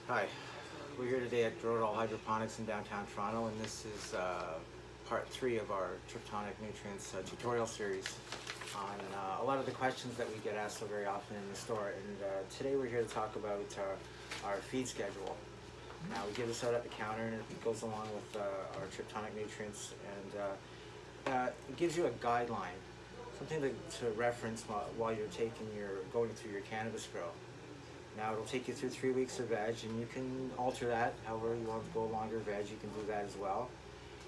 Hi, we're here today at Grow It All Hydroponics in downtown Toronto, and this is part 3 of our Tryptonic Nutrients tutorial series on a lot of the questions that we get asked so very often in the store. And today we're here to talk about our feed schedule. Now we give this out at the counter, and it goes along with our Tryptonic Nutrients, and it gives you a guideline, something to reference while you're going through your cannabis grow. Now it'll take you through 3 weeks of veg, and you can alter that however you want to go longer veg. You can do that as well.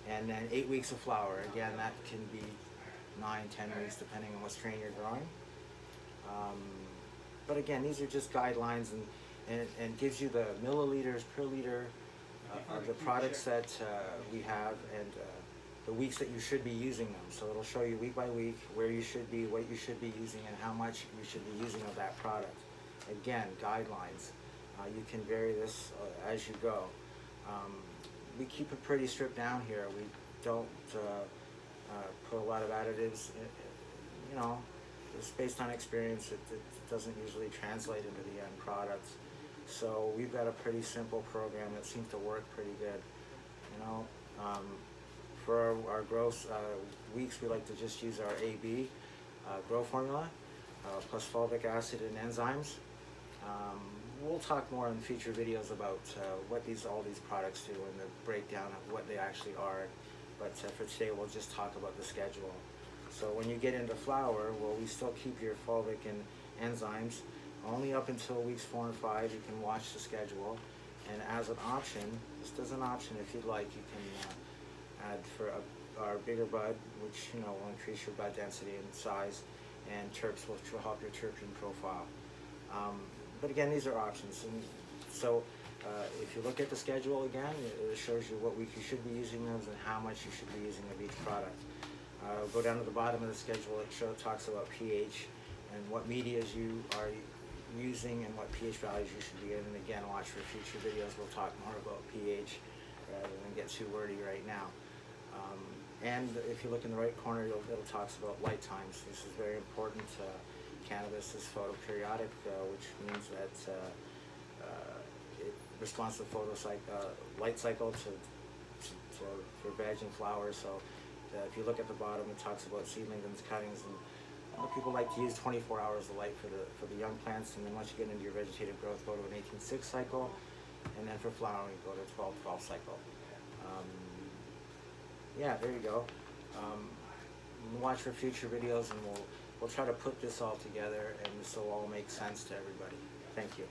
And then 8 weeks of flower. Again, that can be 9, 10 weeks depending on what strain you're growing. But again, these are just guidelines, and gives you the milliliters per liter of the products that we have, and the weeks that you should be using them. So it'll show you week by week where you should be, what you should be using, and how much you should be using of that product. Again, guidelines. You can vary this as you go. We keep it pretty stripped down here. We don't put a lot of additives. It's based on experience. It doesn't usually translate into the end product. So we've got a pretty simple program that seems to work pretty good. For our growth weeks, we like to just use our AB grow formula plus fulvic acid and enzymes. We'll talk more in future videos about what all these products do and the breakdown of what they actually are. But for today, we'll just talk about the schedule. So when you get into flower, well, we still keep your fulvic and enzymes only up until weeks 4 and 5. You can watch the schedule, and as an option, just as an option, if you'd like, you can add for our bigger bud, which will increase your bud density and size, and terps will help your terpene profile. But again, these are options, and so if you look at the schedule again, it shows you what week you should be using those and how much you should be using of each product. Go down to the bottom of the schedule. It talks about pH and what medias you are using and what pH values you should be in. And again, watch for future videos. We'll talk more about pH rather than get too wordy right now. And if you look in the right corner, it'll talks about light times. This is very important. Cannabis is photoperiodic, which means that it responds to light cycle for veg and flower. So if you look at the bottom, it talks about seedlings and cuttings, and people like to use 24 hours of light for the young plants, and then once you get into your vegetative growth, go to an 18-6 cycle, and then for flowering, go to a 12-12 cycle. Yeah, there you go. Watch for future videos, and we'll try to put this all together, and this will all make sense to everybody. Thank you.